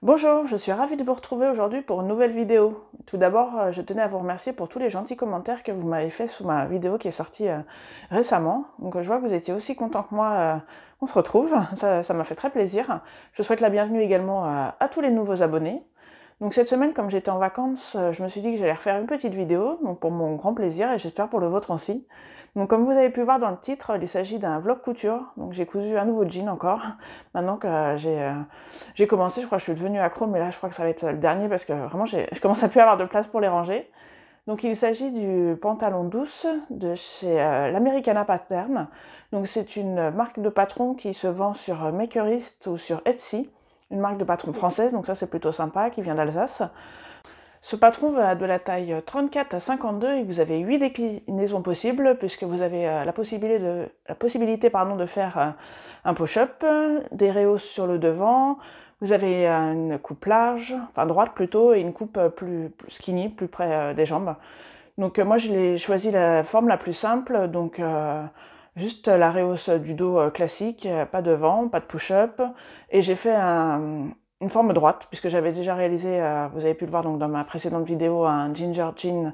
Bonjour, je suis ravie de vous retrouver aujourd'hui pour une nouvelle vidéo. Tout d'abord, je tenais à vous remercier pour tous les gentils commentaires que vous m'avez fait sous ma vidéo qui est sortie récemment. Donc je vois que vous étiez aussi content que moi qu'on se retrouve, ça m'a fait très plaisir. Je souhaite la bienvenue également à tous les nouveaux abonnés. Donc cette semaine, comme j'étais en vacances, je me suis dit que j'allais refaire une petite vidéo, donc pour mon grand plaisir et j'espère pour le vôtre aussi. Donc comme vous avez pu voir dans le titre, il s'agit d'un vlog couture. Donc j'ai cousu un nouveau jean encore. Maintenant que j'ai commencé, je crois que je suis devenue accro, mais là je crois que ça va être le dernier parce que vraiment je commence à plus avoir de place pour les ranger. Donc il s'agit du pantalon douce de chez l'Americana Pattern. Donc c'est une marque de patron qui se vend sur Makerist ou sur Etsy, une marque de patron française, donc ça c'est plutôt sympa, qui vient d'Alsace. Ce patron va de la taille 34 à 52 et vous avez 8 déclinaisons possibles puisque vous avez la possibilité de faire un push-up, des rehausses sur le devant, vous avez une coupe large, enfin droite plutôt, et une coupe plus skinny, plus près des jambes. Donc moi j'ai choisi la forme la plus simple, donc juste la rehausse du dos classique, pas de vent, pas de push-up, et j'ai fait une forme droite, puisque j'avais déjà réalisé, vous avez pu le voir donc dans ma précédente vidéo, un ginger jean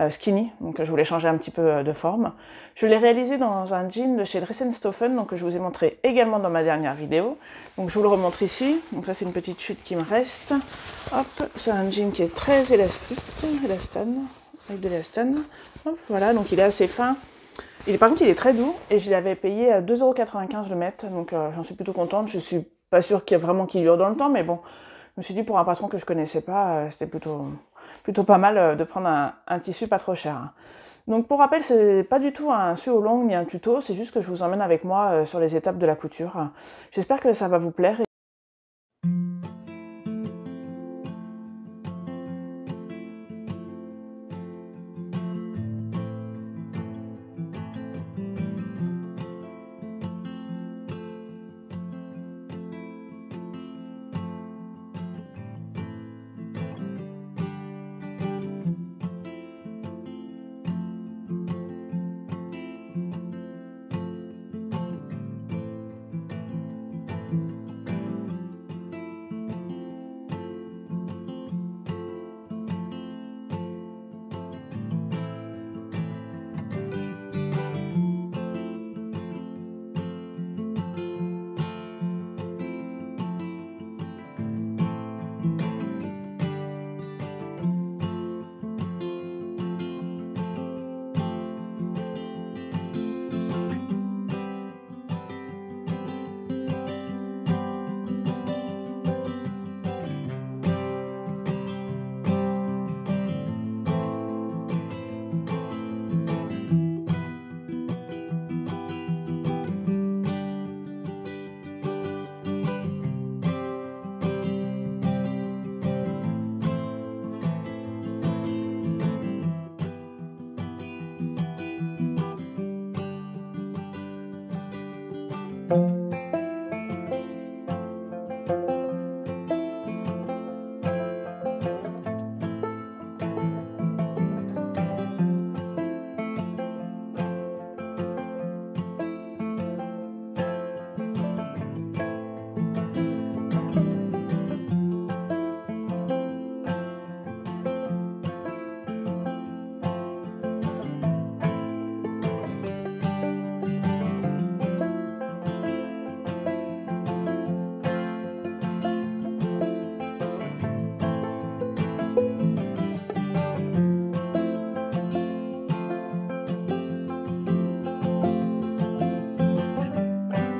skinny, donc je voulais changer un petit peu de forme. Je l'ai réalisé dans un jean de chez Dress & Stophen, donc je vous ai montré également dans ma dernière vidéo. Donc je vous le remontre ici, donc là c'est une petite chute qui me reste. Hop, c'est un jean qui est très élastique, élastane, avec de l'élastane. Hop, voilà, donc il est assez fin. Par contre, il est très doux et je l'avais payé à 2,95 € le mètre, donc j'en suis plutôt contente. Je suis pas sûre qu'il y ait vraiment qu'il dure dans le temps, mais bon, je me suis dit pour un patron que je connaissais pas, c'était plutôt pas mal de prendre un tissu pas trop cher. Donc pour rappel, c'est pas du tout un sew long ni un tuto, c'est juste que je vous emmène avec moi sur les étapes de la couture. J'espère que ça va vous plaire.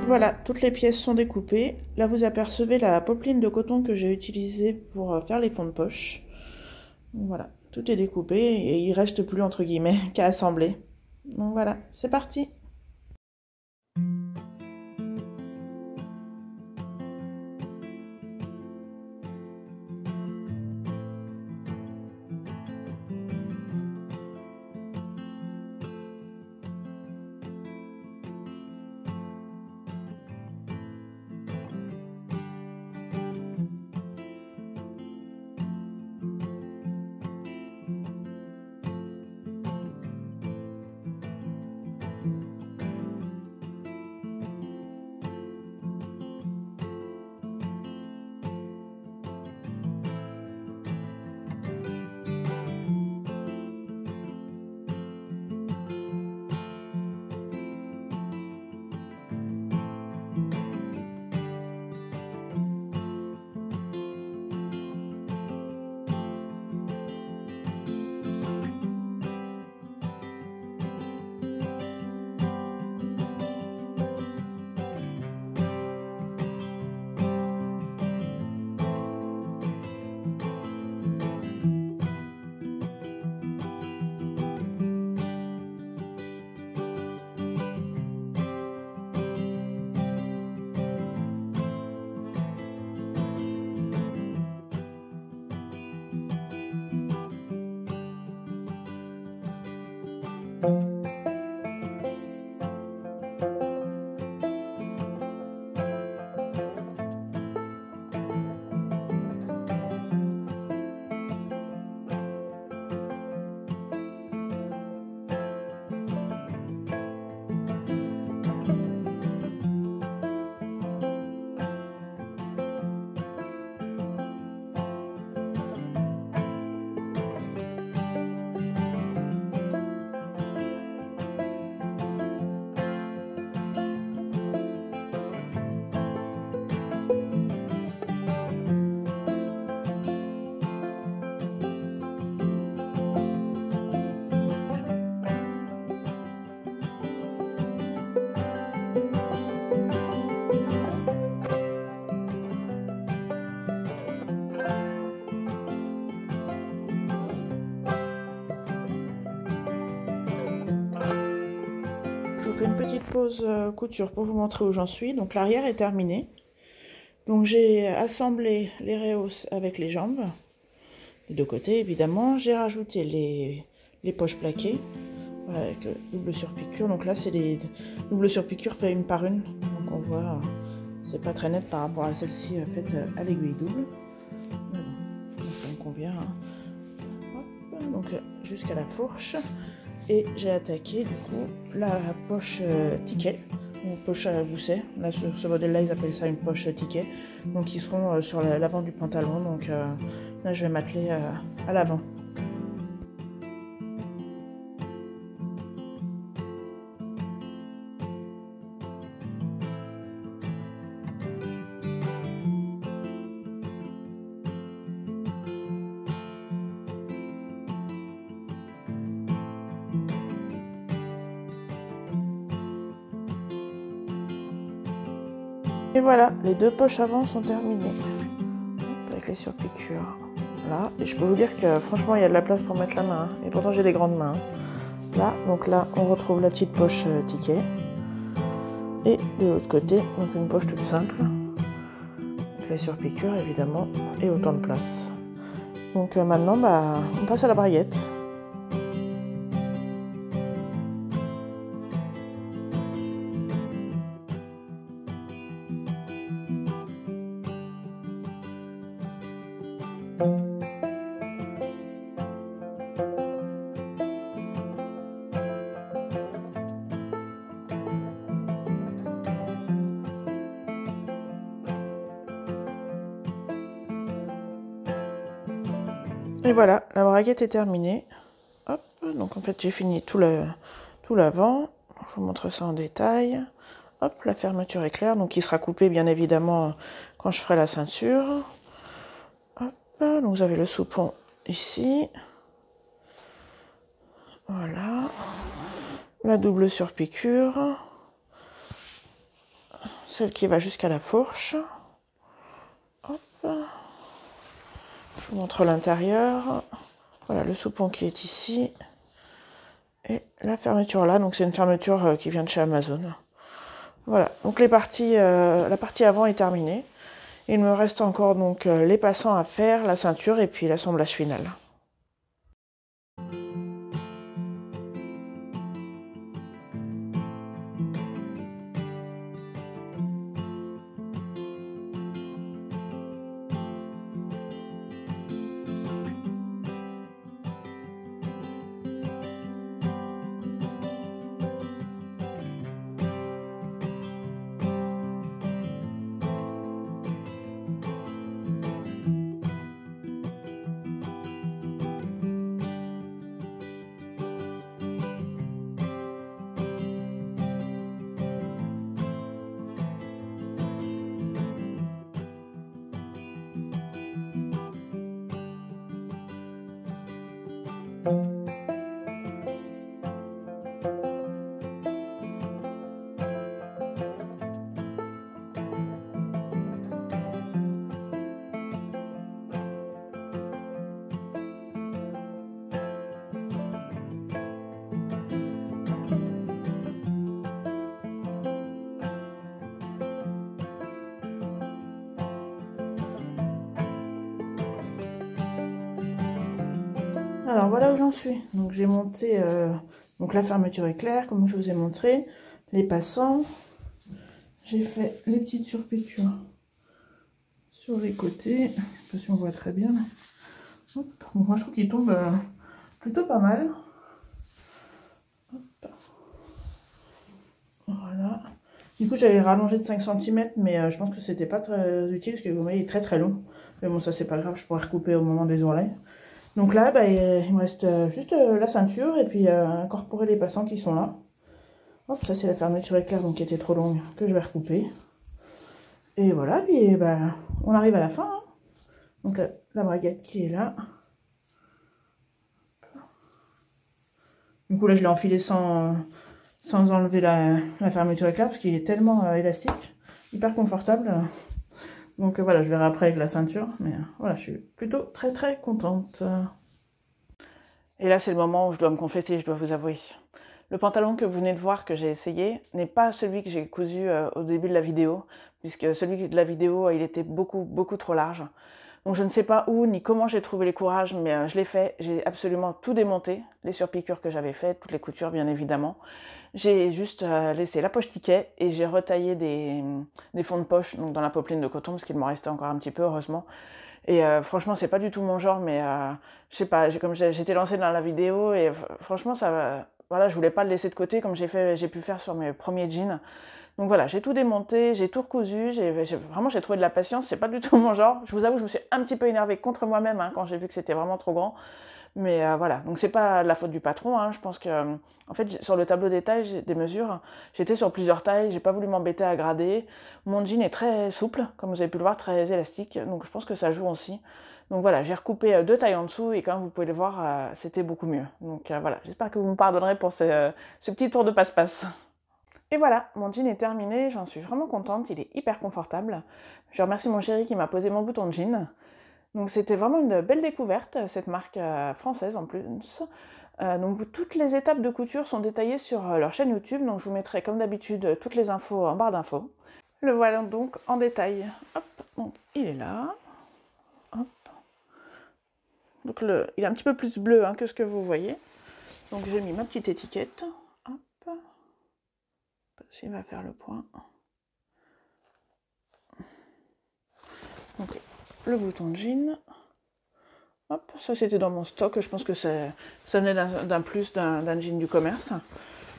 Voilà, toutes les pièces sont découpées. Là, vous apercevez la popeline de coton que j'ai utilisée pour faire les fonds de poche. Voilà, tout est découpé et il reste plus entre guillemets qu'à assembler. Donc voilà, c'est parti. fais une petite pause couture pour vous montrer où j'en suis. Donc l'arrière est terminé. Donc j'ai assemblé les rehausses avec les jambes, des deux côtés évidemment. J'ai rajouté les poches plaquées avec le double surpiqûre. Donc là c'est les doubles surpiqûres fait une par une. Donc on voit, c'est pas très net par rapport à celle-ci faite à l'aiguille double. Voilà. Donc ça me convient. Hein. Hop. Donc jusqu'à la fourche. Et j'ai attaqué du coup la poche ticket, ou poche à gousset. Là sur ce modèle là ils appellent ça une poche ticket. Donc ils seront sur l'avant du pantalon. Donc là je vais m'atteler à l'avant. Et voilà, les deux poches avant sont terminées. Avec les surpiqûres là. Et je peux vous dire que franchement il y a de la place pour mettre la main. Hein. Et pourtant j'ai des grandes mains. Là, donc là on retrouve la petite poche ticket. Et de l'autre côté, donc une poche toute simple. Avec les surpiqûres évidemment. Et autant de place. Donc maintenant on passe à la braguette. Et voilà, la braguette est terminée. Hop, donc en fait j'ai fini tout l'avant. Je vous montre ça en détail. Hop, la fermeture est claire, donc il sera coupé bien évidemment quand je ferai la ceinture. Hop, donc vous avez le soupon ici. Voilà. La double surpiqûre. Celle qui va jusqu'à la fourche. Hop. Je vous montre l'intérieur. Voilà le soupon qui est ici. Et la fermeture là, donc c'est une fermeture qui vient de chez Amazon. Voilà, donc la partie avant est terminée. Il me reste encore donc les passants à faire, la ceinture et puis l'assemblage final. Alors voilà où j'en suis. Donc j'ai monté, donc la fermeture est claire comme je vous ai montré, les passants. J'ai fait les petites surpiqûres sur les côtés. Je sais pas si on voit très bien. Hop. Bon, moi je trouve qu'il tombe plutôt pas mal. Hop. Voilà. Du coup j'avais rallongé de 5 cm mais je pense que c'était pas très utile parce que vous voyez il est très très long. Mais bon ça c'est pas grave, je pourrais recouper au moment des ourlets. Donc là il me reste juste la ceinture et puis incorporer les passants qui sont là. Hop, ça c'est la fermeture éclair donc qui était trop longue que je vais recouper. Et voilà, puis on arrive à la fin. Hein. Donc la braguette qui est là. Du coup là je l'ai enfilé sans enlever la fermeture éclair parce qu'il est tellement élastique, hyper confortable. Donc voilà, je verrai après avec la ceinture, mais voilà, je suis plutôt très très contente. Et là c'est le moment où je dois me confesser, je dois vous avouer. Le pantalon que vous venez de voir que j'ai essayé n'est pas celui que j'ai cousu au début de la vidéo, puisque celui de la vidéo, il était beaucoup trop large. Donc je ne sais pas où ni comment j'ai trouvé les courages, mais je l'ai fait. J'ai absolument tout démonté, les surpiqûres que j'avais faites, toutes les coutures bien évidemment. J'ai juste laissé la poche ticket et j'ai retaillé des fonds de poche donc dans la popeline de coton, parce qu'il m'en restait encore un petit peu, heureusement. Et franchement, c'est pas du tout mon genre, mais je sais pas, comme j'étais lancée dans la vidéo, et franchement, voilà, je voulais pas le laisser de côté comme j'ai pu faire sur mes premiers jeans. Donc voilà, j'ai tout démonté, j'ai tout recousu, vraiment j'ai trouvé de la patience, c'est pas du tout mon genre. Je vous avoue, je me suis un petit peu énervée contre moi-même quand j'ai vu que c'était vraiment trop grand. Mais voilà, donc c'est pas la faute du patron, je pense que, en fait, sur le tableau des tailles, des mesures, j'étais sur plusieurs tailles, j'ai pas voulu m'embêter à grader. Mon jean est très souple, comme vous avez pu le voir, très élastique, donc je pense que ça joue aussi. Donc voilà, j'ai recoupé 2 tailles en dessous, et comme vous pouvez le voir, c'était beaucoup mieux. Donc voilà, j'espère que vous me pardonnerez pour ce petit tour de passe-passe. Et voilà, mon jean est terminé, j'en suis vraiment contente, il est hyper confortable. Je remercie mon chéri qui m'a posé mon bouton de jean. Donc c'était vraiment une belle découverte, cette marque française en plus. Donc toutes les étapes de couture sont détaillées sur leur chaîne YouTube, donc je vous mettrai comme d'habitude toutes les infos en barre d'infos. Le voilà donc en détail. Hop, donc il est là. Hop. Donc il est un petit peu plus bleu que ce que vous voyez. Donc j'ai mis ma petite étiquette. Hop. Il va faire le point. Donc le bouton de jean. Hop, ça c'était dans mon stock, je pense que ça venait d'un plus d'un jean du commerce.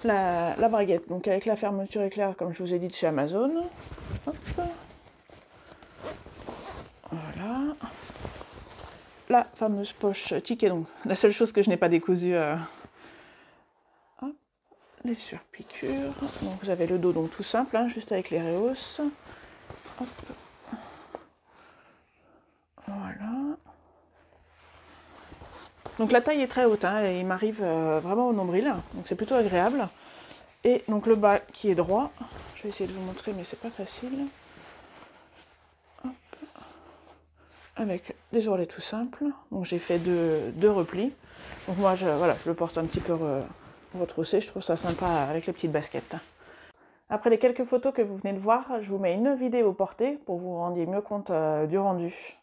La braguette, donc avec la fermeture éclair, comme je vous ai dit, de chez Amazon. Hop. Voilà. La fameuse poche ticket, donc la seule chose que je n'ai pas décousue. Hop. Les surpiqûres. Donc vous avez le dos donc tout simple, juste avec les rehausses. Hop. Voilà. Donc la taille est très haute, et il m'arrive vraiment au nombril, donc c'est plutôt agréable. Et donc le bas qui est droit, je vais essayer de vous montrer mais c'est pas facile. Hop. Avec des ourlets tout simples, donc j'ai fait deux replis. Donc moi je le porte un petit peu retroussé, je trouve ça sympa avec les petites baskets. Après les quelques photos que vous venez de voir, je vous mets une vidéo portée pour que vous vous rendiez mieux compte du rendu.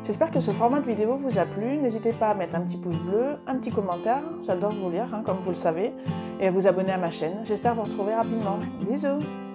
J'espère que ce format de vidéo vous a plu. N'hésitez pas à mettre un petit pouce bleu, un petit commentaire, j'adore vous lire, comme vous le savez, et à vous abonner à ma chaîne. J'espère vous retrouver rapidement. Bisous!